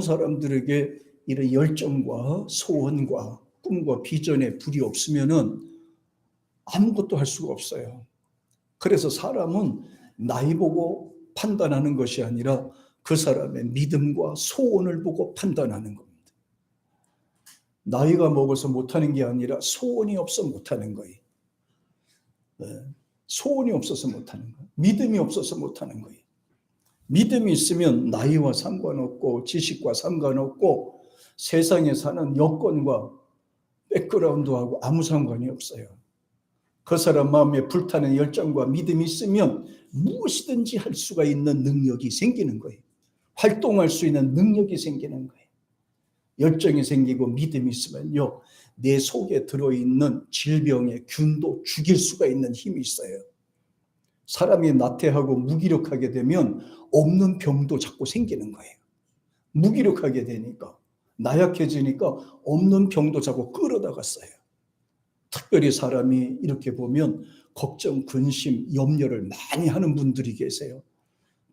사람들에게 이런 열정과 소원과 꿈과 비전에 불이 없으면은 아무것도 할 수가 없어요. 그래서 사람은 나이 보고 판단하는 것이 아니라 그 사람의 믿음과 소원을 보고 판단하는 겁니다. 나이가 먹어서 못하는 게 아니라 소원이 없어 못하는 거예요. 소원이 없어서 못하는 거예요. 믿음이 없어서 못하는 거예요. 믿음이 있으면 나이와 상관없고 지식과 상관없고 세상에 사는 여건과 백그라운드하고 아무 상관이 없어요. 그 사람 마음에 불타는 열정과 믿음이 있으면 무엇이든지 할 수가 있는 능력이 생기는 거예요. 활동할 수 있는 능력이 생기는 거예요. 열정이 생기고 믿음이 있으면요, 내 속에 들어있는 질병의 균도 죽일 수가 있는 힘이 있어요. 사람이 나태하고 무기력하게 되면 없는 병도 자꾸 생기는 거예요. 무기력하게 되니까, 나약해지니까 없는 병도 자꾸 끌어다가 써요. 특별히 사람이 이렇게 보면 걱정, 근심, 염려를 많이 하는 분들이 계세요.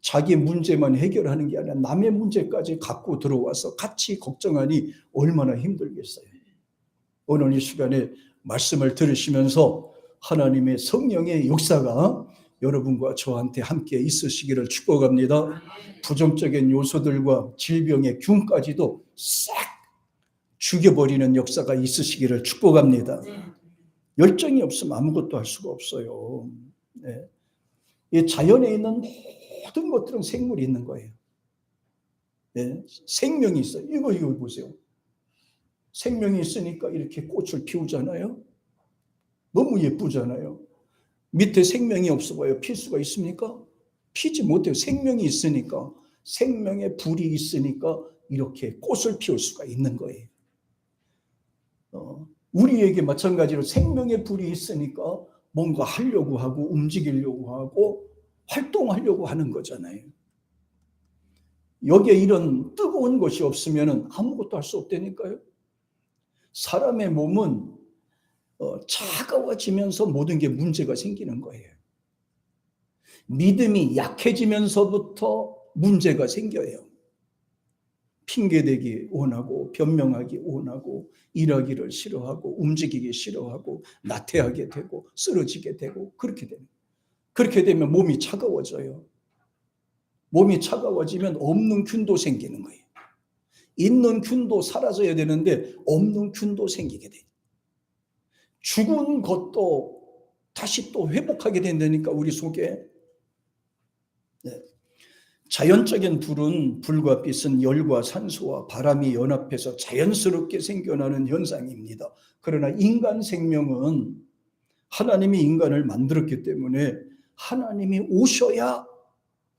자기 문제만 해결하는 게 아니라 남의 문제까지 갖고 들어와서 같이 걱정하니 얼마나 힘들겠어요. 오늘 이 시간에 말씀을 들으시면서 하나님의 성령의 역사가 여러분과 저한테 함께 있으시기를 축복합니다. 부정적인 요소들과 질병의 균까지도 싹 죽여버리는 역사가 있으시기를 축복합니다. 열정이 없으면 아무것도 할 수가 없어요. 네. 이 자연에 있는 모든 것들은 생물이 있는 거예요. 네. 생명이 있어요. 이거 보세요. 생명이 있으니까 이렇게 꽃을 피우잖아요. 너무 예쁘잖아요. 밑에 생명이 없어 봐요. 필 수가 있습니까? 피지 못해요. 생명이 있으니까, 생명의 불이 있으니까 이렇게 꽃을 피울 수가 있는 거예요. 우리에게 마찬가지로 생명의 불이 있으니까 뭔가 하려고 하고 움직이려고 하고 활동하려고 하는 거잖아요. 여기에 이런 뜨거운 것이 없으면 아무것도 할 수 없다니까요. 사람의 몸은 차가워지면서 모든 게 문제가 생기는 거예요. 믿음이 약해지면서부터 문제가 생겨요. 핑계대기 원하고 변명하기 원하고 일하기를 싫어하고 움직이기 싫어하고 나태하게 되고 쓰러지게 되고 그렇게 됩니다. 그렇게 되면 몸이 차가워져요. 몸이 차가워지면 없는 균도 생기는 거예요. 있는 균도 사라져야 되는데 없는 균도 생기게 돼요. 죽은 것도 다시 또 회복하게 된다니까 우리 속에. 네. 자연적인 불은 불과 빛은 열과 산소와 바람이 연합해서 자연스럽게 생겨나는 현상입니다. 그러나 인간 생명은 하나님이 인간을 만들었기 때문에 하나님이 오셔야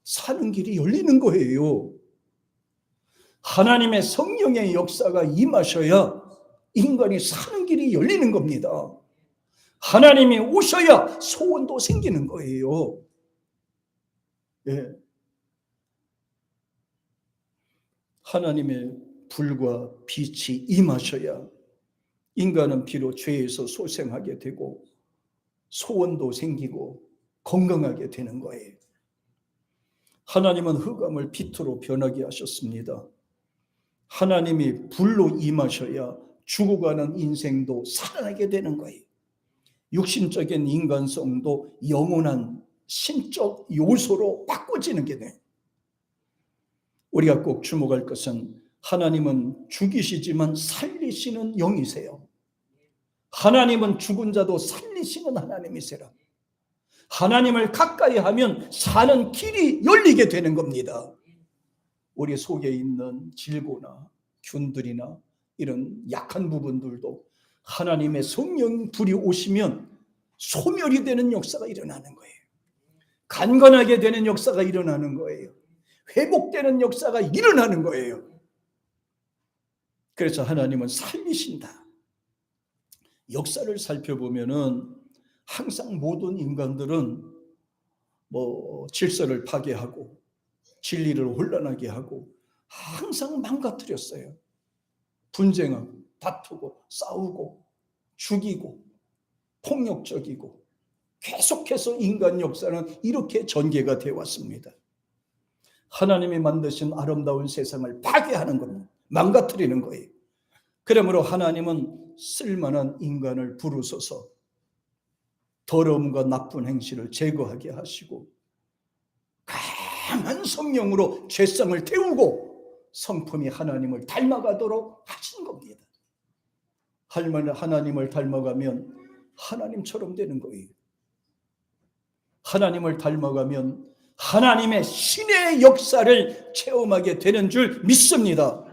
사는 길이 열리는 거예요. 하나님의 성령의 역사가 임하셔야 인간이 사는 길이 열리는 겁니다. 하나님이 오셔야 소원도 생기는 거예요. 예. 하나님의 불과 빛이 임하셔야 인간은 비록 죄에서 소생하게 되고 소원도 생기고 건강하게 되는 거예요. 하나님은 흑암을 빛으로 변하게 하셨습니다. 하나님이 불로 임하셔야 죽어가는 인생도 살아나게 되는 거예요. 육신적인 인간성도 영원한 신적 요소로 바꿔지는 게 돼요. 우리가 꼭 주목할 것은 하나님은 죽이시지만 살리시는 영이세요. 하나님은 죽은 자도 살리시는 하나님이세요. 하나님을 가까이 하면 사는 길이 열리게 되는 겁니다. 우리 속에 있는 질고나 균들이나 이런 약한 부분들도 하나님의 성령 불이 오시면 소멸이 되는 역사가 일어나는 거예요. 강건하게 되는 역사가 일어나는 거예요. 회복되는 역사가 일어나는 거예요. 그래서 하나님은 살리신다. 역사를 살펴보면은 항상 모든 인간들은 질서를 파괴하고 진리를 혼란하게 하고 항상 망가뜨렸어요. 분쟁하고 다투고 싸우고 죽이고 폭력적이고 계속해서 인간 역사는 이렇게 전개가 되어 왔습니다. 하나님이 만드신 아름다운 세상을 파괴하는 겁니다. 망가뜨리는 거예요. 그러므로 하나님은 쓸만한 인간을 부르셔서 더러움과 나쁜 행실을 제거하게 하시고 강한 성령으로 죄성을 태우고 성품이 하나님을 닮아가도록 하신 겁니다. 하나님을 닮아가면 하나님처럼 되는 거예요. 하나님을 닮아가면 하나님의 신의 역사를 체험하게 되는 줄 믿습니다.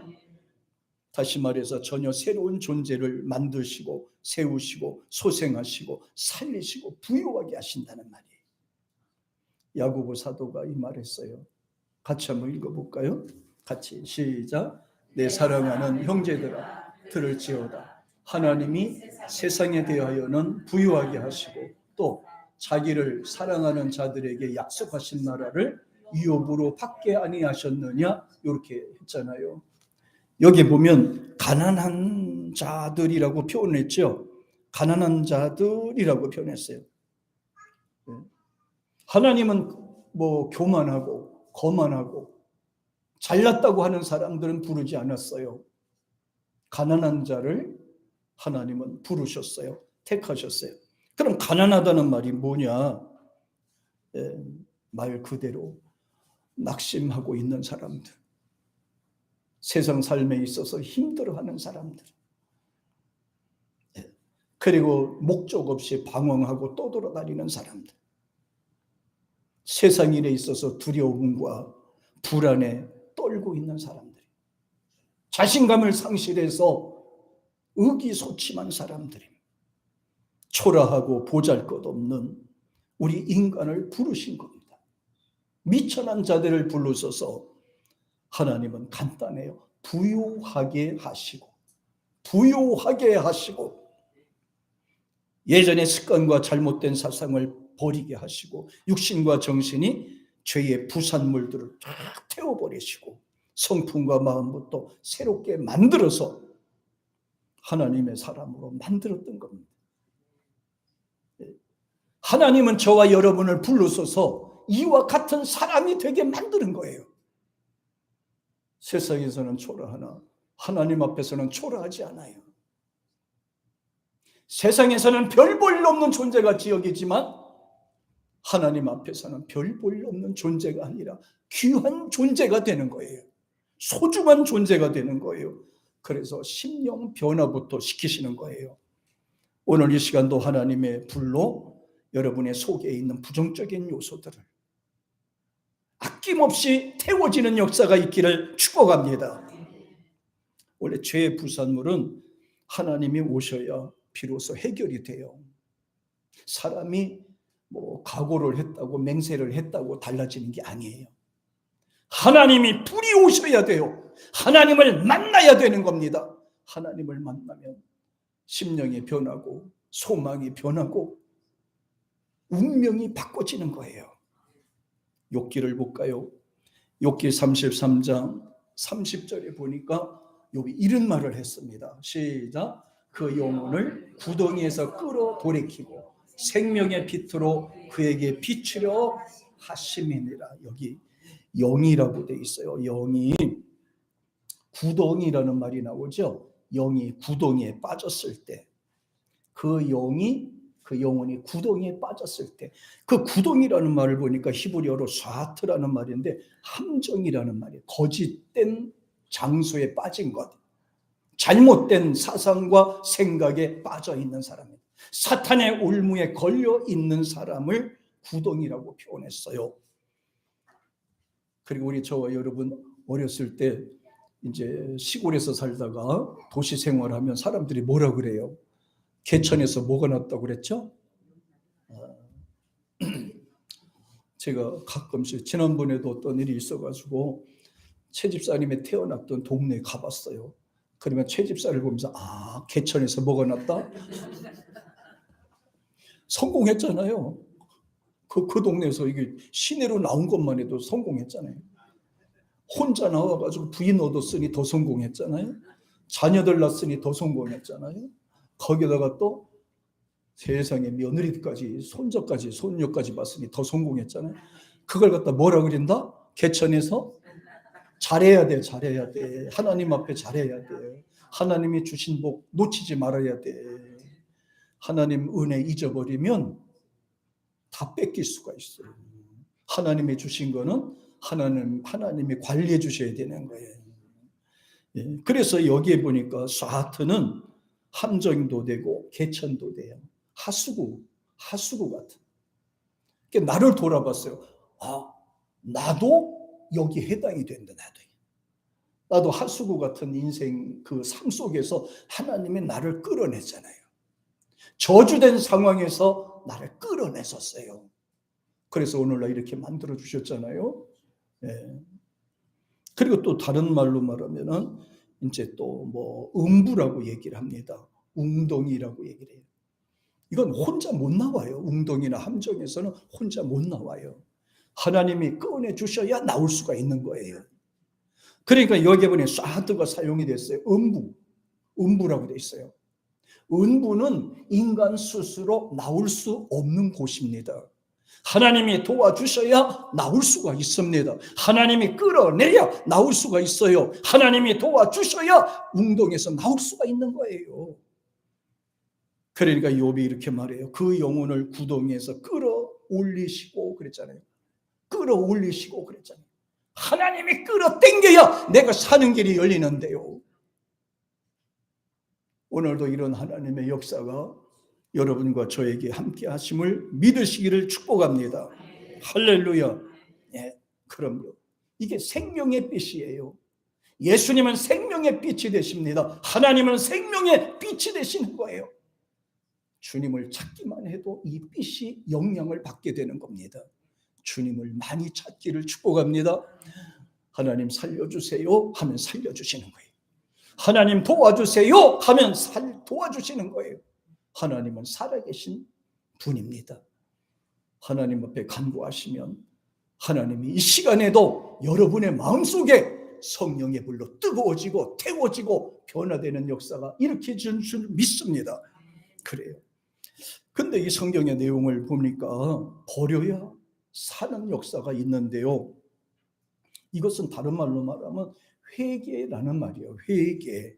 다시 말해서 전혀 새로운 존재를 만드시고 세우시고 소생하시고 살리시고 부유하게 하신다는 말이에요. 야고보 사도가 이 말했어요. 같이 한번 읽어볼까요? 같이 시작. 내 사랑하는 형제들아 들을지어다. 하나님이 세상에 대하여는 부유하게 하시고 또 자기를 사랑하는 자들에게 약속하신 나라를 위협으로 받게 아니하셨느냐 이렇게 했잖아요. 여기 보면 가난한 자들이라고 표현했죠. 가난한 자들이라고 표현했어요. 하나님은 뭐 교만하고 거만하고 잘났다고 하는 사람들은 부르지 않았어요. 가난한 자를 하나님은 부르셨어요. 택하셨어요. 그럼 가난하다는 말이 뭐냐? 말 그대로 낙심하고 있는 사람들, 세상 삶에 있어서 힘들어하는 사람들, 그리고 목적 없이 방황하고 떠돌아다니는 사람들, 세상 일에 있어서 두려움과 불안에 떨고 있는 사람들, 자신감을 상실해서 의기소침한 사람들이 초라하고 보잘것없는 우리 인간을 부르신 겁니다. 미천한 자들을 부르셔서 하나님은 간단해요. 부유하게 하시고 예전의 습관과 잘못된 사상을 버리게 하시고 육신과 정신이 죄의 부산물들을 쫙 태워버리시고 성품과 마음부터 새롭게 만들어서 하나님의 사람으로 만들었던 겁니다. 하나님은 저와 여러분을 불러서서 이와 같은 사람이 되게 만드는 거예요. 세상에서는 초라하나 하나님 앞에서는 초라하지 않아요. 세상에서는 별 볼 없는 존재같이 여기지만 하나님 앞에서는 별 볼 없는 존재가 아니라 귀한 존재가 되는 거예요. 소중한 존재가 되는 거예요. 그래서 심령 변화부터 시키시는 거예요. 오늘 이 시간도 하나님의 불로 여러분의 속에 있는 부정적인 요소들을 아낌없이 태워지는 역사가 있기를 축복합니다. 원래 죄의 부산물은 하나님이 오셔야 비로소 해결이 돼요. 사람이 뭐 각오를 했다고 맹세를 했다고 달라지는 게 아니에요. 하나님이 불이 오셔야 돼요. 하나님을 만나야 되는 겁니다. 하나님을 만나면 심령이 변하고 소망이 변하고 운명이 바꿔지는 거예요. 욥기를 볼까요? 욥기 33장 30절에 보니까 욥이 이런 말을 했습니다. 시작. 그 영혼을 구덩이에서 끌어 돌이키고 생명의 빛으로 그에게 비추려 하심이니라. 여기 영이라고 돼 있어요. 영이 구덩이라는 말이 나오죠. 영이 구덩이에 빠졌을 때, 그 영혼이 구덩이에 빠졌을 때, 그 구덩이라는 말을 보니까 히브리어로 샤트라는 말인데 함정이라는 말이에요. 거짓된 장소에 빠진 것, 잘못된 사상과 생각에 빠져 있는 사람입니다. 사탄의 올무에 걸려 있는 사람을 구덩이라고 표현했어요. 그리고 우리 저와 여러분 어렸을 때 이제 시골에서 살다가 도시 생활하면 사람들이 뭐라 그래요? 개천에서 뭐가 났다고 그랬죠? 제가 가끔씩 지난번에도 어떤 일이 있어가지고 채집사님이 태어났던 동네에 가봤어요. 그러면 채집사를 보면서 개천에서 뭐가 났다? 성공했잖아요. 그 동네에서 이게 시내로 나온 것만 해도 성공했잖아요. 혼자 나와가지고 부인 얻었으니 더 성공했잖아요. 자녀들 낳았으니 더 성공했잖아요. 거기다가 또 세상에 며느리까지 손자까지 손녀까지 봤으니 더 성공했잖아요. 그걸 갖다 뭐라 그린다? 개천에서 잘해야 돼, 잘해야 돼. 하나님 앞에 잘해야 돼. 하나님이 주신 복 놓치지 말아야 돼. 하나님 은혜 잊어버리면 다 뺏길 수가 있어요. 하나님이 주신 거는 하나님이 관리해 주셔야 되는 거예요. 예, 그래서 여기에 보니까 스와트는 함정도 되고 개천도 돼요. 하수구 같은. 그러니까 나를 돌아봤어요. 아, 나도 여기 해당이 된다. 나도 하수구 같은 인생 그 삶 속에서 하나님이 나를 끌어냈잖아요. 저주된 상황에서 나를 끌어냈었어요. 그래서 오늘날 이렇게 만들어 주셨잖아요. 예. 그리고 또 다른 말로 말하면은 이제 또 뭐 음부라고 얘기를 합니다. 웅덩이라고 얘기를 해요. 이건 혼자 못 나와요. 웅덩이나 함정에서는 혼자 못 나와요. 하나님이 꺼내 주셔야 나올 수가 있는 거예요. 그러니까 여기 보니 샤드가 사용이 됐어요. 음부라고 돼 있어요. 음부는 인간 스스로 나올 수 없는 곳입니다. 하나님이 도와주셔야 나올 수가 있습니다. 하나님이 끌어내야 나올 수가 있어요. 하나님이 도와주셔야 웅덩이에서 나올 수가 있는 거예요. 그러니까 욥이 이렇게 말해요. 그 영혼을 구덩이에서 끌어올리시고 그랬잖아요. 끌어올리시고 그랬잖아요. 하나님이 끌어당겨야 내가 사는 길이 열리는데요. 오늘도 이런 하나님의 역사가 여러분과 저에게 함께 하심을 믿으시기를 축복합니다. 할렐루야. 예, 그럼요. 이게 생명의 빛이에요. 예수님은 생명의 빛이 되십니다. 하나님은 생명의 빛이 되시는 거예요. 주님을 찾기만 해도 이 빛이 영향을 받게 되는 겁니다. 주님을 많이 찾기를 축복합니다. 하나님 살려주세요 하면 살려주시는 거예요. 하나님 도와주세요 하면 도와주시는 거예요. 하나님은 살아계신 분입니다. 하나님 앞에 간구하시면 하나님이 이 시간에도 여러분의 마음속에 성령의 불로 뜨거워지고 태워지고 변화되는 역사가 일으켜질 줄 믿습니다. 그래요. 근데 이 성경의 내용을 보니까 버려야 사는 역사가 있는데요. 이것은 다른 말로 말하면 회개라는 말이에요. 회개.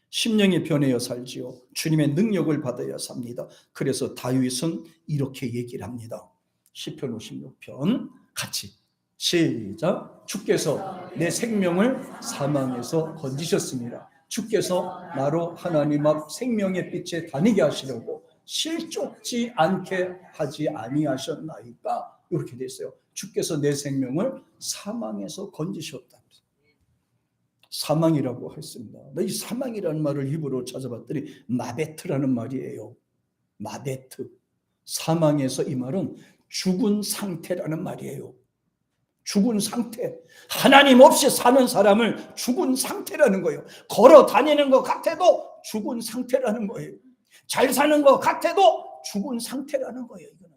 심령이 변해야 살지요. 주님의 능력을 받아야 삽니다. 그래서 다윗은 이렇게 얘기를 합니다. 시편 56편 같이 시작. 주께서 내 생명을 사망에서 건지셨습니다. 주께서 나로 하나님 앞 생명의 빛에 다니게 하시려고 실족지 않게 하지 아니하셨나이까. 이렇게 돼 있어요. 주께서 내 생명을 사망에서 건지셨다. 사망이라고 했습니다. 이 사망이라는 말을 히브리어로 찾아봤더니 마베트라는 말이에요. 마베트. 사망에서 이 말은 죽은 상태라는 말이에요. 죽은 상태. 하나님 없이 사는 사람을 죽은 상태라는 거예요. 걸어 다니는 것 같아도 죽은 상태라는 거예요. 잘 사는 것 같아도 죽은 상태라는 거예요. 이거는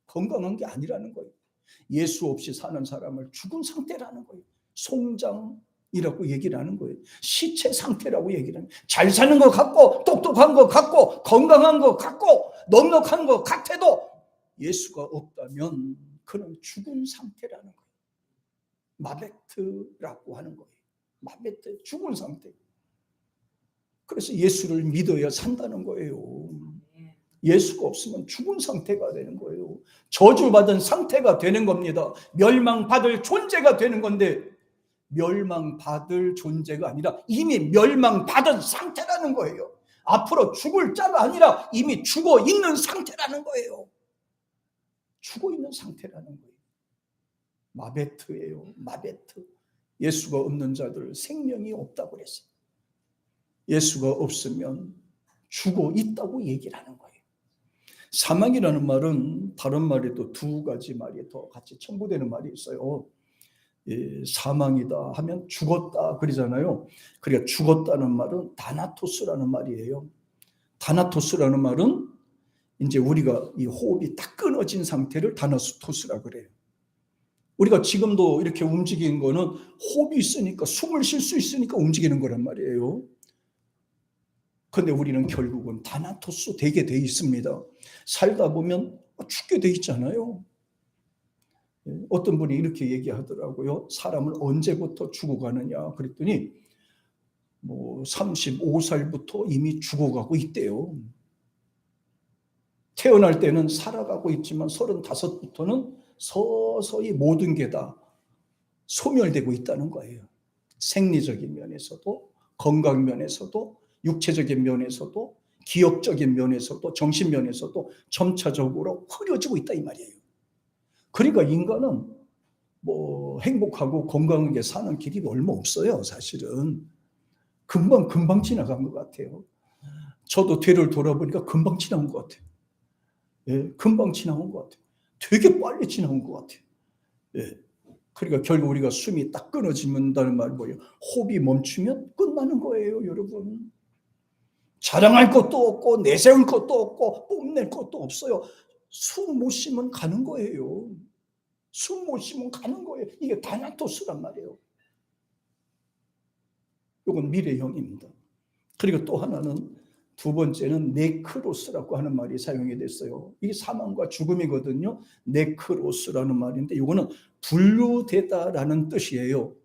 건강한 게 아니라는 거예요. 예수 없이 사는 사람을 죽은 상태라는 거예요. 송장이라고 얘기를 하는 거예요. 시체 상태라고 얘기를 하는 거예요. 잘 사는 것 같고 똑똑한 것 같고 건강한 것 같고 넉넉한 것 같아도 예수가 없다면 그는 죽은 상태라는 거예요. 마베트라고 하는 거예요. 마베트, 죽은 상태. 그래서 예수를 믿어야 산다는 거예요. 예수가 없으면 죽은 상태가 되는 거예요. 저주받은 상태가 되는 겁니다. 멸망받을 존재가 되는 건데 멸망받을 존재가 아니라 이미 멸망받은 상태라는 거예요. 앞으로 죽을 자가 아니라 이미 죽어 있는 상태라는 거예요. 죽어 있는 상태라는 거예요. 마베트예요. 마베트. 예수가 없는 자들 생명이 없다고 그랬어요. 예수가 없으면 죽어 있다고 얘기를 하는 거예요. 사망이라는 말은 다른 말에도 두 가지 말이 더 같이 첨부되는 말이 있어요. 사망이다 하면 죽었다 그러잖아요. 그러니까 죽었다는 말은 다나토스라는 말이에요. 다나토스라는 말은 이제 우리가 이 호흡이 딱 끊어진 상태를 다나토스라고 그래요. 우리가 지금도 이렇게 움직이는 거는 호흡이 있으니까 숨을 쉴 수 있으니까 움직이는 거란 말이에요. 근데 우리는 결국은 다나토스 되게 돼 있습니다. 살다 보면 죽게 돼 있잖아요. 어떤 분이 이렇게 얘기하더라고요. 사람을 언제부터 죽어가느냐 그랬더니 35살부터 이미 죽어가고 있대요. 태어날 때는 살아가고 있지만 35부터는 서서히 모든 게 다 소멸되고 있다는 거예요. 생리적인 면에서도, 건강 면에서도, 육체적인 면에서도, 기억적인 면에서도, 정신 면에서도 점차적으로 흐려지고 있다 이 말이에요. 그러니까 인간은 행복하고 건강하게 사는 길이 얼마 없어요. 사실은 금방 지나간 것 같아요. 저도 뒤를 돌아보니까 금방 지나온 것 같아요. 예, 금방 지나온 것 같아요. 되게 빨리 지나온 것 같아요. 예. 그러니까 결국 우리가 숨이 딱 끊어진다는 말이 뭐예요? 호흡이 멈추면 끝나는 거예요, 여러분. 자랑할 것도 없고 내세울 것도 없고 뽐낼 것도 없어요. 숨 못 쉬면 가는 거예요. 숨 못 쉬면 가는 거예요. 이게 다나토스란 말이에요. 이건 미래형입니다. 그리고 또 하나는 두 번째는 네크로스라고 하는 말이 사용이 됐어요. 이게 사망과 죽음이거든요. 네크로스라는 말인데 이거는 분류되다라는 뜻이에요.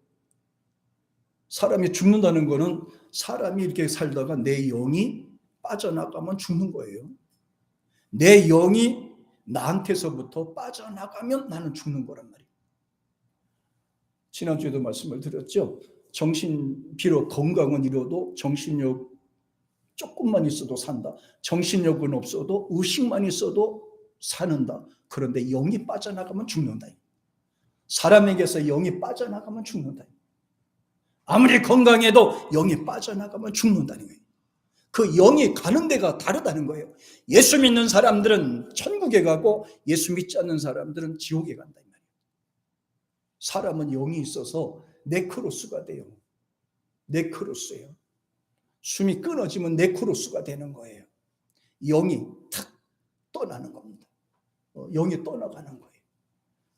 사람이 죽는다는 거는 사람이 이렇게 살다가 내 영이 빠져나가면 죽는 거예요. 내 영이 나한테서부터 빠져나가면 나는 죽는 거란 말이에요. 지난주에도 말씀을 드렸죠. 비록 건강은 이뤄도 정신력 조금만 있어도 산다. 정신력은 없어도 의식만 있어도 사는다. 그런데 영이 빠져나가면 죽는다. 사람에게서 영이 빠져나가면 죽는다. 아무리 건강해도 영이 빠져나가면 죽는다는 거예요. 그 영이 가는 데가 다르다는 거예요. 예수 믿는 사람들은 천국에 가고 예수 믿지 않는 사람들은 지옥에 간다. 사람은 영이 있어서 네크로스가 돼요. 네크로스예요. 숨이 끊어지면 네크로스가 되는 거예요. 영이 탁 떠나는 겁니다. 영이 떠나가는 거예요.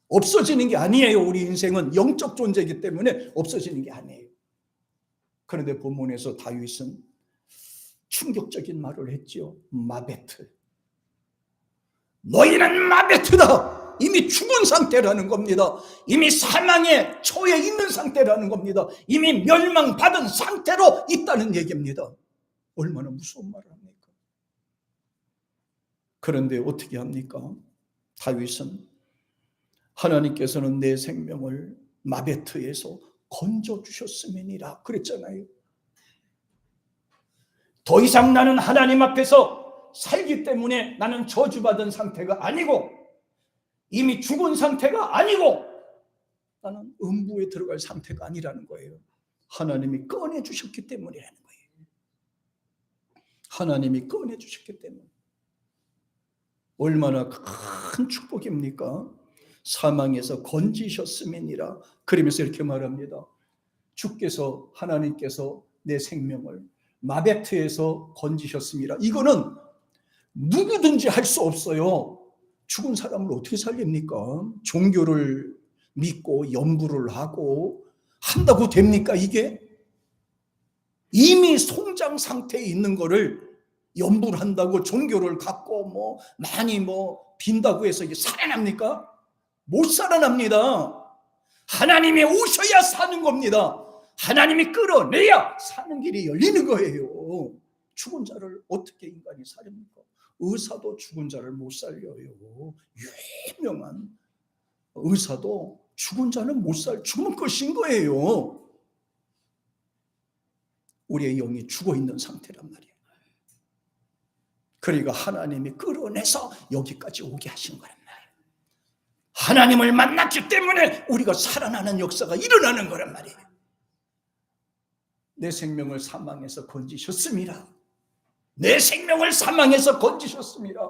없어지는 게 아니에요. 우리 인생은 영적 존재이기 때문에 없어지는 게 아니에요. 그런데 본문에서 다윗은 충격적인 말을 했죠. 마베트. 너희는 마베트다. 이미 죽은 상태라는 겁니다. 이미 사망에 처해 있는 상태라는 겁니다. 이미 멸망받은 상태로 있다는 얘기입니다. 얼마나 무서운 말을 합니까? 그런데 어떻게 합니까? 다윗은 하나님께서는 내 생명을 마베트에서 건져주셨음이니라 그랬잖아요. 더 이상 나는 하나님 앞에서 살기 때문에 나는 저주받은 상태가 아니고 이미 죽은 상태가 아니고 나는 음부에 들어갈 상태가 아니라는 거예요. 하나님이 꺼내주셨기 때문이라는 거예요. 하나님이 꺼내주셨기 때문에. 얼마나 큰 축복입니까? 사망에서 건지셨음이니라. 그러면서 이렇게 말합니다. 주께서 하나님께서 내 생명을 마베트에서 건지셨습니다. 이거는 누구든지 할 수 없어요. 죽은 사람을 어떻게 살립니까? 종교를 믿고 연구를 하고 한다고 됩니까 이게? 이미 송장 상태에 있는 거를 연구를 한다고 종교를 갖고 많이 빈다고 해서 이게 살아납니까? 못 살아납니다. 하나님이 오셔야 사는 겁니다. 하나님이 끌어내야 사는 길이 열리는 거예요. 죽은 자를 어떻게 인간이 살립니까? 의사도 죽은 자를 못 살려요. 유명한 의사도 죽은 자는 못 죽은 것인 거예요. 우리의 영이 죽어 있는 상태란 말이에요. 그러니까 하나님이 끌어내서 여기까지 오게 하신 거란 말이에요. 하나님을 만났기 때문에 우리가 살아나는 역사가 일어나는 거란 말이에요. 내 생명을 사망에서 건지셨습니다. 내 생명을 사망에서 건지셨습니다.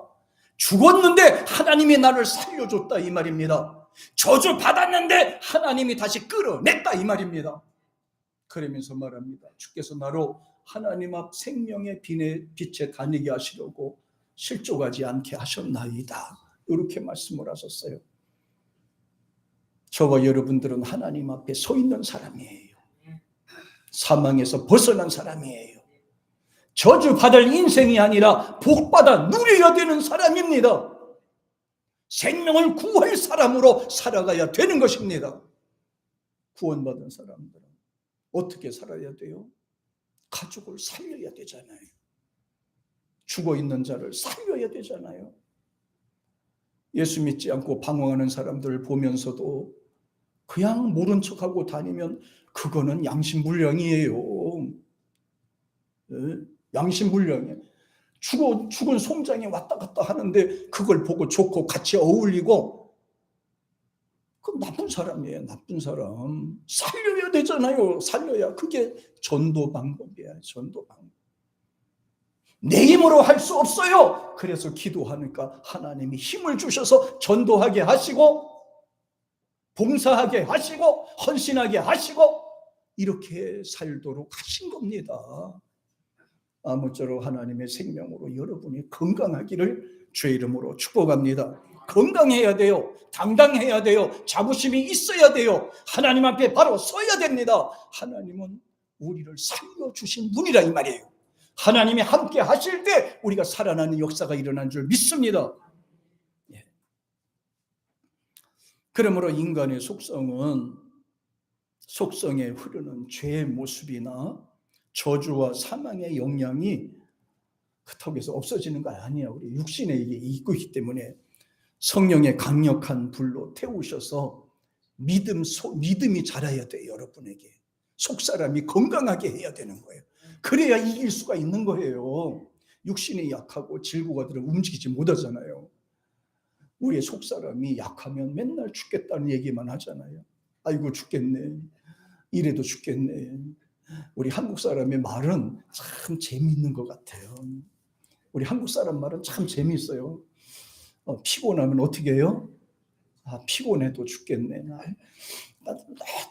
죽었는데 하나님이 나를 살려줬다 이 말입니다. 저주 받았는데 하나님이 다시 끌어냈다 이 말입니다. 그러면서 말합니다. 주께서 나로 하나님 앞 생명의 빛에 다니게 하시려고 실족하지 않게 하셨나이다. 이렇게 말씀을 하셨어요. 저와 여러분들은 하나님 앞에 서 있는 사람이에요. 사망에서 벗어난 사람이에요. 저주받을 인생이 아니라 복받아 누려야 되는 사람입니다. 생명을 구할 사람으로 살아가야 되는 것입니다. 구원받은 사람들은 어떻게 살아야 돼요? 가족을 살려야 되잖아요. 죽어있는 자를 살려야 되잖아요. 예수 믿지 않고 방황하는 사람들을 보면서도 그냥 모른 척하고 다니면 그거는 양심불량이에요. 양심불량이에요. 죽은 송장이 왔다 갔다 하는데 그걸 보고 좋고 같이 어울리고, 그럼 나쁜 사람이에요. 나쁜 사람. 살려야 되잖아요. 살려야. 그게 전도 방법이야. 전도 방법. 내 힘으로 할 수 없어요. 그래서 기도하니까 하나님이 힘을 주셔서 전도하게 하시고 봉사하게 하시고 헌신하게 하시고 이렇게 살도록 하신 겁니다. 아무쪼록 하나님의 생명으로 여러분이 건강하기를 주의 이름으로 축복합니다. 건강해야 돼요. 당당해야 돼요. 자부심이 있어야 돼요. 하나님 앞에 바로 서야 됩니다. 하나님은 우리를 살려주신 분이라 이 말이에요. 하나님이 함께 하실 때 우리가 살아나는 역사가 일어난 줄 믿습니다. 그러므로 인간의 속성은 속성에 흐르는 죄의 모습이나 저주와 사망의 영향이 그렇다고 해서 없어지는 거 아니에요. 우리 육신에 이게 있고 있기 때문에 성령의 강력한 불로 태우셔서 믿음이 자라야 돼요. 여러분에게 속사람이 건강하게 해야 되는 거예요. 그래야 이길 수가 있는 거예요. 육신이 약하고 질구가들은 움직이지 못하잖아요. 우리의 속사람이 약하면 맨날 죽겠다는 얘기만 하잖아요. 아이고 죽겠네. 이래도 죽겠네. 우리 한국 사람의 말은 참 재미있는 것 같아요. 우리 한국 사람 말은 참 재미있어요. 피곤하면 어떻게 해요? 피곤해도 죽겠네.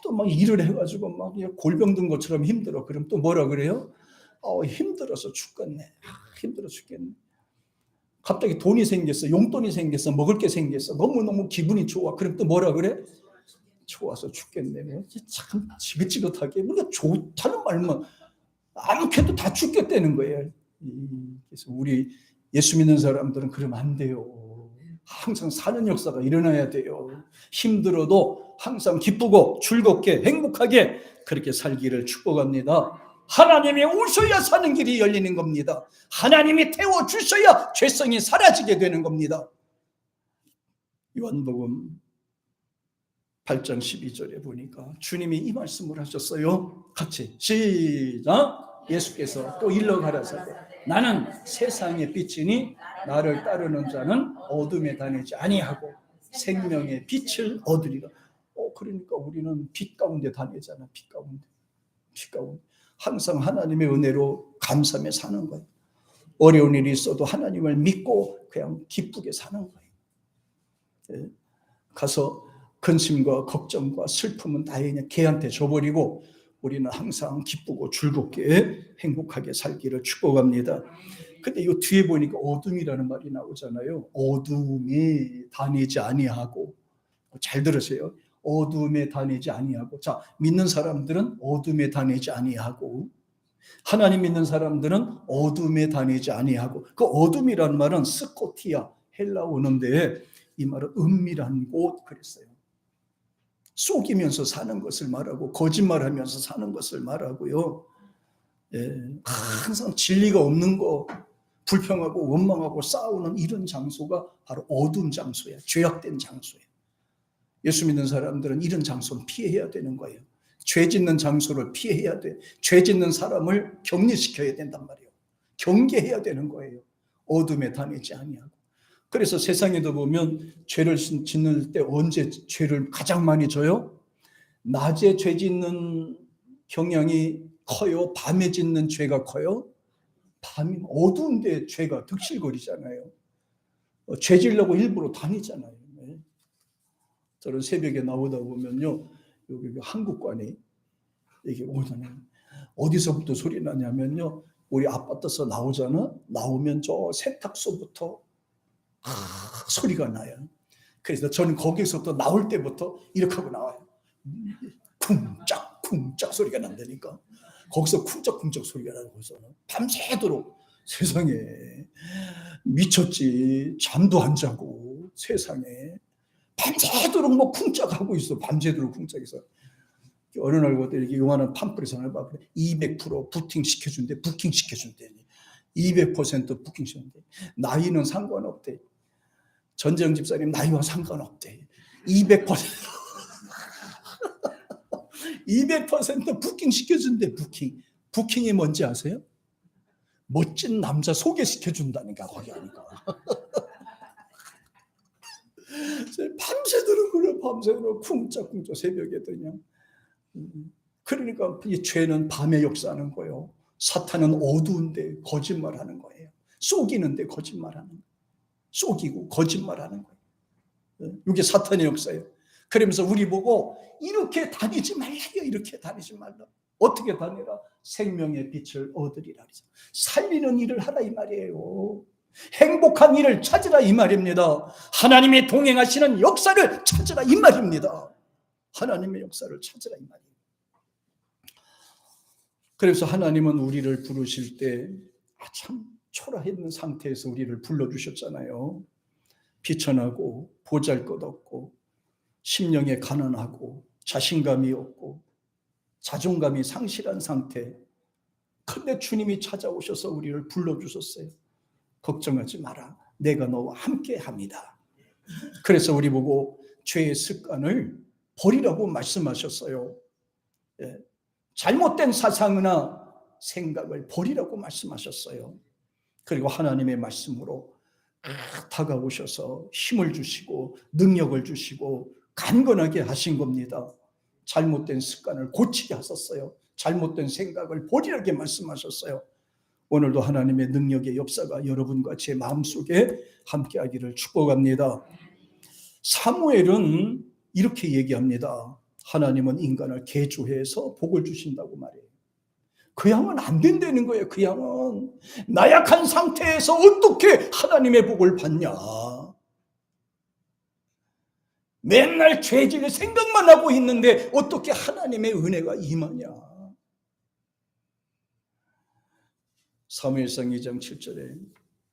또 막 일을 해가지고 막 골병 든 것처럼 힘들어. 그럼 또 뭐라 그래요? 힘들어서 죽겠네. 힘들어 죽겠네. 갑자기 돈이 생겼어. 용돈이 생겼어. 먹을 게 생겼어. 너무너무 기분이 좋아. 그럼 또 뭐라 그래? 좋아서 죽겠네. 참 지긋지긋하게 우리가 좋다는 말만 아무렇게도 다 죽겠다는 거예요. 그래서 우리 예수 믿는 사람들은 그러면 안 돼요. 항상 사는 역사가 일어나야 돼요. 힘들어도 항상 기쁘고 즐겁게 행복하게 그렇게 살기를 축복합니다. 하나님이 오셔야 사는 길이 열리는 겁니다. 하나님이 태워주셔야 죄성이 사라지게 되는 겁니다. 요한복음 8장 12절에 보니까 주님이 이 말씀을 하셨어요. 같이 시작. 예수께서 또 일러 가라사대 나는 세상의 빛이니 나를 따르는 자는 어둠에 다니지 아니하고 생명의 빛을 얻으리라. 그러니까 우리는 빛 가운데 다니잖아. 빛 가운데. 항상 하나님의 은혜로 감사하며 사는 거예요. 어려운 일이 있어도 하나님을 믿고 그냥 기쁘게 사는 거예요. 가서 근심과 걱정과 슬픔은 다 그냥 걔한테 줘버리고 우리는 항상 기쁘고 즐겁게 행복하게 살기를 축복합니다. 근데 이 뒤에 보니까 어둠이라는 말이 나오잖아요. 어둠에 다니지 아니하고. 잘 들으세요. 어둠에 다니지 아니하고. 자, 믿는 사람들은 어둠에 다니지 아니하고, 하나님 믿는 사람들은 어둠에 다니지 아니하고. 그 어둠이라는 말은 스코티아 헬라어인데 이 말은 은밀한 곳 그랬어요. 속이면서 사는 것을 말하고 거짓말하면서 사는 것을 말하고요. 항상 진리가 없는 거, 불평하고 원망하고 싸우는 이런 장소가 바로 어두운 장소야. 죄악된 장소야. 예수 믿는 사람들은 이런 장소는 피해야 되는 거예요. 죄 짓는 장소를 피해야 돼. 죄 짓는 사람을 격리시켜야 된단 말이에요. 경계해야 되는 거예요. 어둠에 다니지 아니하고. 그래서 세상에도 보면 죄를 짓는 때 언제 죄를 가장 많이 져요? 낮에 죄 짓는 경향이 커요? 밤에 짓는 죄가 커요? 밤이 어두운 데 죄가 득실거리잖아요. 죄 지려고 일부러 다니잖아요. 저는 새벽에 나오다 보면요, 여기 한국관이 이게 오잖아요. 어디서부터 소리 나냐면요, 우리 아파트에서 나오잖아. 나오면 저 세탁소부터 소리가 나요. 그래서 저는 거기서부터 나올 때부터 이렇게 하고 나와요. 쿵짝 쿵짝 소리가 난다니까. 거기서 쿵짝쿵짝 소리가 나고 밤새도록. 세상에 미쳤지. 잠도 안 자고 세상에. 밤새도록 뭐 쿵짝하고 있어. 밤새도록 쿵짝해서. 어느 날 보다 이렇게 요만한 팜플렛 하나 봐. 200% 부팅 시켜준대. 부킹 시켜준대. 200% 부킹 시켜준대. 나이는 상관없대. 전재영 집사님 나이와 상관없대. 200% 200% 부킹 시켜준대. 부킹이 뭔지 아세요? 멋진 남자 소개시켜준다니까. 거기 하니까. 밤새도록 그래. 밤새도록 쿵짝쿵짝 새벽에 그냥. 그러니까 이 죄는 밤에 역사하는 거예요. 사탄은 어두운데 거짓말하는 거예요. 속이는데 거짓말하는 거예요. 속이고 거짓말하는 거예요. 이게 사탄의 역사예요. 그러면서 우리 보고 이렇게 다니지 말라요. 이렇게 다니지 말라. 어떻게 다니라? 생명의 빛을 얻으리라. 살리는 일을 하라 이 말이에요. 행복한 일을 찾으라 이 말입니다. 하나님의 동행하시는 역사를 찾으라 이 말입니다. 하나님의 역사를 찾으라 이 말이에요. 그래서 하나님은 우리를 부르실 때 참 초라했는 상태에서 우리를 불러주셨잖아요. 비천하고 보잘것없고 심령에 가난하고 자신감이 없고 자존감이 상실한 상태. 근데 주님이 찾아오셔서 우리를 불러주셨어요. 걱정하지 마라. 내가 너와 함께 합니다. 그래서 우리 보고 죄의 습관을 버리라고 말씀하셨어요. 잘못된 사상이나 생각을 버리라고 말씀하셨어요. 그리고 하나님의 말씀으로 다가오셔서 힘을 주시고 능력을 주시고 강건하게 하신 겁니다. 잘못된 습관을 고치게 하셨어요. 잘못된 생각을 버리라게 말씀하셨어요. 오늘도 하나님의 능력의 역사가 여러분과 제 마음속에 함께하기를 축복합니다. 사무엘은 이렇게 얘기합니다. 하나님은 인간을 개조해서 복을 주신다고 말해요. 그 양은 안 된다는 거예요. 그 양은 나약한 상태에서 어떻게 하나님의 복을 받냐. 맨날 죄질 생각만 하고 있는데 어떻게 하나님의 은혜가 임하냐. 사무엘상 2장 7절에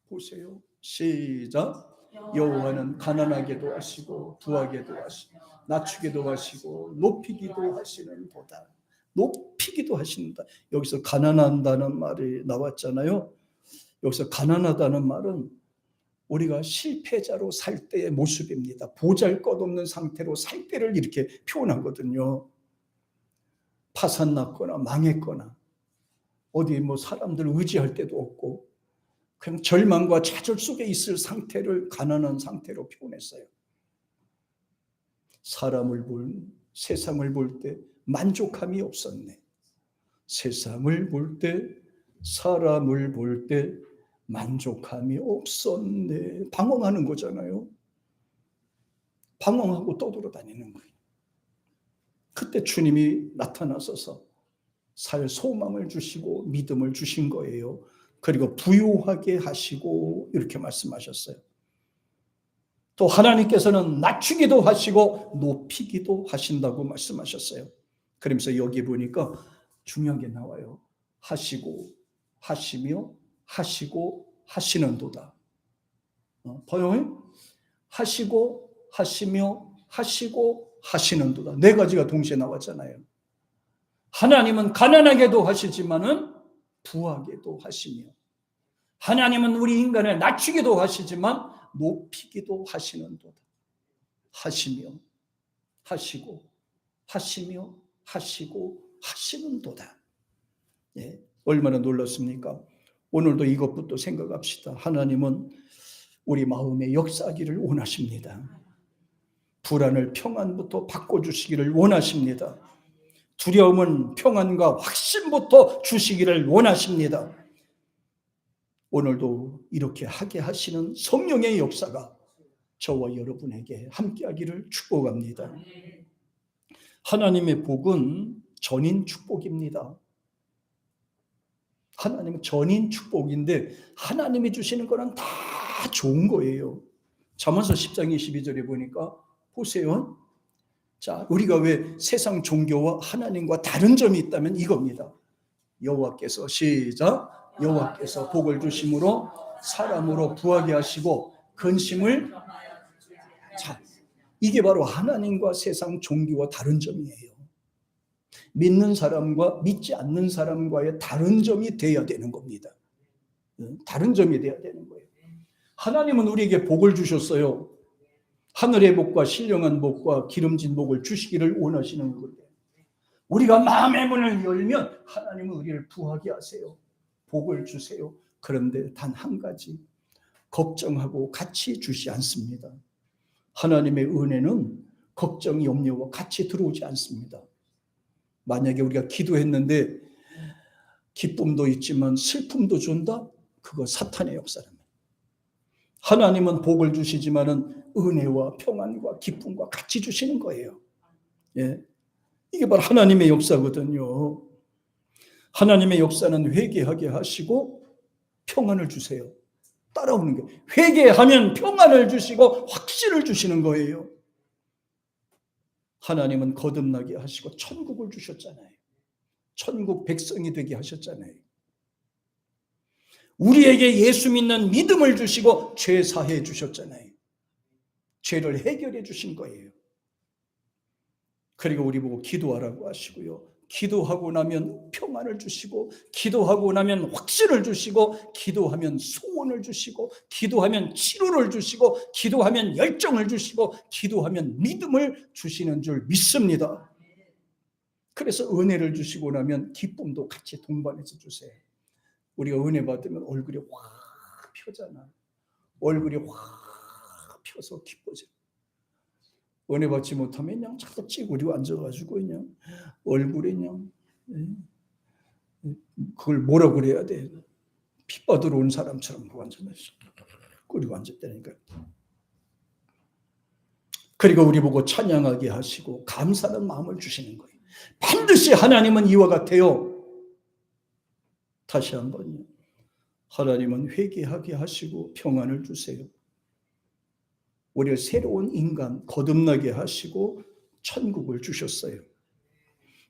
보세요. 시작. 여호와는 가난하게도 하시고 부하게도 하시고 낮추기도 하시고 높이기도 하시는 도다. 높이기도 하신다. 여기서 가난한다는 말이 나왔잖아요. 여기서 가난하다는 말은 우리가 실패자로 살 때의 모습입니다. 보잘것없는 상태로 살 때를 이렇게 표현하거든요. 파산났거나 망했거나 어디 뭐 사람들 의지할 데도 없고 그냥 절망과 좌절 속에 있을 상태를 가난한 상태로 표현했어요. 세상을 볼 때 만족함이 없었네. 세상을 볼 때, 사람을 볼 때 만족함이 없었네. 방황하는 거잖아요. 방황하고 떠돌아다니는 거예요. 그때 주님이 나타나셔서 살 소망을 주시고 믿음을 주신 거예요. 그리고 부유하게 하시고 이렇게 말씀하셨어요. 또 하나님께서는 낮추기도 하시고 높이기도 하신다고 말씀하셨어요. 그러면서 여기 보니까 중요한 게 나와요. 하시고 하시며 하시고 하시는도다. 봐요. 하시고 하시며 하시고 하시는도다. 네 가지가 동시에 나왔잖아요. 하나님은 가난하게도 하시지만은 부하게도 하시며, 하나님은 우리 인간을 낮추기도 하시지만 높이기도 하시는도다. 하시며 하시고 하시며 하시고 하시는도다. 예, 얼마나 놀랐습니까? 오늘도 이것부터 생각합시다. 하나님은 우리 마음에 역사하기를 원하십니다. 불안을 평안부터 바꿔주시기를 원하십니다. 두려움은 평안과 확신부터 주시기를 원하십니다. 오늘도 이렇게 하게 하시는 성령의 역사가 저와 여러분에게 함께하기를 축복합니다. 하나님의 복은 전인 축복입니다. 하나님은 전인 축복인데 하나님이 주시는 거는 다 좋은 거예요. 잠언서 10장 22절에 보니까 보세요. 자, 우리가 왜 세상 종교와 하나님과 다른 점이 있다면 이겁니다. 여호와께서 시작. 여호와께서 복을 주심으로 사람으로 부하게 하시고 근심을 자, 이게 바로 하나님과 세상 종교와 다른 점이에요. 믿는 사람과 믿지 않는 사람과의 다른 점이 돼야 되는 겁니다. 다른 점이 돼야 되는 거예요. 하나님은 우리에게 복을 주셨어요. 하늘의 복과 신령한 복과 기름진 복을 주시기를 원하시는 거예요. 우리가 마음의 문을 열면 하나님은 우리를 부하게 하세요. 복을 주세요. 그런데 단 한 가지, 걱정하고 같이 주시 않습니다. 하나님의 은혜는 걱정, 염려와 같이 들어오지 않습니다. 만약에 우리가 기도했는데 기쁨도 있지만 슬픔도 준다? 그거 사탄의 역사랍니다. 하나님은 복을 주시지만은 은혜와 평안과 기쁨과 같이 주시는 거예요. 예. 이게 바로 하나님의 역사거든요. 하나님의 역사는 회개하게 하시고 평안을 주세요. 따라오는 거예요. 회개하면 평안을 주시고 확신을 주시는 거예요. 하나님은 거듭나게 하시고 천국을 주셨잖아요. 천국 백성이 되게 하셨잖아요. 우리에게 예수 믿는 믿음을 주시고 죄 사해 주셨잖아요. 죄를 해결해 주신 거예요. 그리고 우리 보고 기도하라고 하시고요. 기도하고 나면 평안을 주시고, 기도하고 나면 확신을 주시고, 기도하면 소원을 주시고, 기도하면 치료를 주시고, 기도하면 열정을 주시고, 기도하면 믿음을 주시는 줄 믿습니다. 그래서 은혜를 주시고 나면 기쁨도 같이 동반해서 주세요. 우리가 은혜 받으면 얼굴이 확 펴잖아. 얼굴이 확 펴서 기뻐져. 은혜 받지 못하면 그냥 자꾸 찌그리고 앉아가지고 그냥 얼굴에 그냥 그걸 뭐라 그래야 돼? 피 받으러 온 사람처럼 완전히 그리고 앉았다니까. 그리고 우리 보고 찬양하게 하시고 감사하는 마음을 주시는 거예요. 반드시 하나님은 이와 같아요. 다시 한번요. 하나님은 회개하게 하시고 평안을 주세요. 우리를 새로운 인간 거듭나게 하시고 천국을 주셨어요.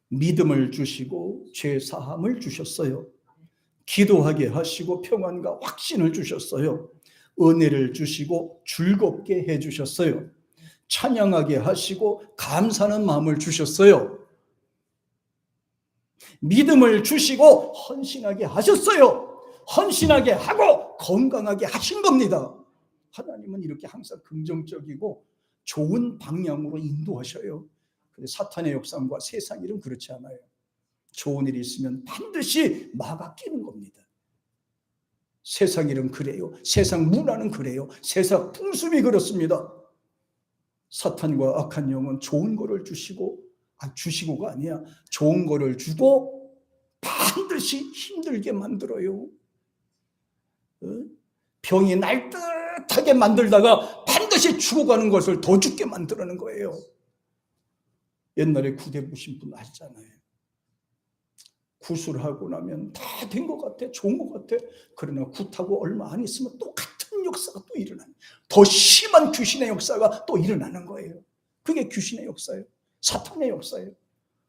믿음을 주시고 죄 사함을 주셨어요. 기도하게 하시고 평안과 확신을 주셨어요. 은혜를 주시고 즐겁게 해주셨어요. 찬양하게 하시고 감사하는 마음을 주셨어요. 믿음을 주시고 헌신하게 하셨어요. 헌신하게 하고 건강하게 하신 겁니다. 하나님은 이렇게 항상 긍정적이고 좋은 방향으로 인도하셔요. 근데 사탄의 역사과 세상 일은 그렇지 않아요. 좋은 일이 있으면 반드시 막아 끼는 겁니다. 세상 일은 그래요. 세상 문화는 그래요. 세상 풍습이 그렇습니다. 사탄과 악한 영은 좋은 거를 주시고가 아니야. 좋은 거를 주고 반드시 힘들게 만들어요. 병이 날듯하게 만들다가 반드시 죽어가는 것을 더 죽게 만들어내는 거예요. 옛날에 구대 보신 분 아시잖아요. 구술하고 나면 다 된 것 같아. 좋은 것 같아. 그러나 굿하고 얼마 안 있으면 또 같은 역사가 또 일어나요. 더 심한 귀신의 역사가 또 일어나는 거예요. 그게 귀신의 역사예요. 사탄의 역사예요.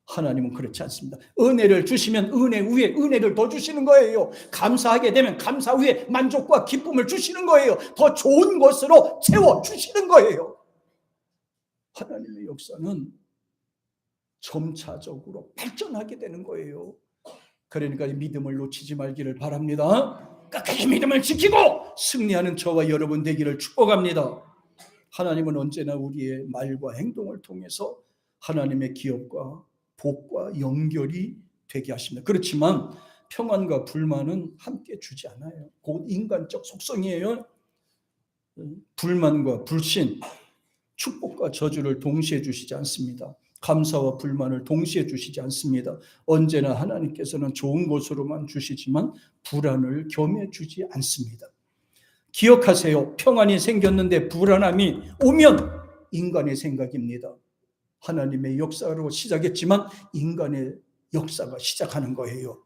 하나님은 그렇지 않습니다. 은혜를 주시면 은혜 위에 은혜를 더 주시는 거예요. 감사하게 되면 감사 위에 만족과 기쁨을 주시는 거예요. 더 좋은 것으로 채워주시는 거예요. 하나님의 역사는 점차적으로 발전하게 되는 거예요. 그러니까 믿음을 놓치지 말기를 바랍니다. 끝까지 믿음을 지키고 승리하는 저와 여러분 되기를 축복합니다. 하나님은 언제나 우리의 말과 행동을 통해서 하나님의 기업과 복과 연결이 되게 하십니다. 그렇지만 평안과 불만은 함께 주지 않아요. 곧 인간적 속성이에요. 불만과 불신, 축복과 저주를 동시에 주시지 않습니다. 감사와 불만을 동시에 주시지 않습니다. 언제나 하나님께서는 좋은 것으로만 주시지만 불안을 겸해 주지 않습니다. 기억하세요. 평안이 생겼는데 불안함이 오면 인간의 생각입니다. 하나님의 역사로 시작했지만 인간의 역사가 시작하는 거예요.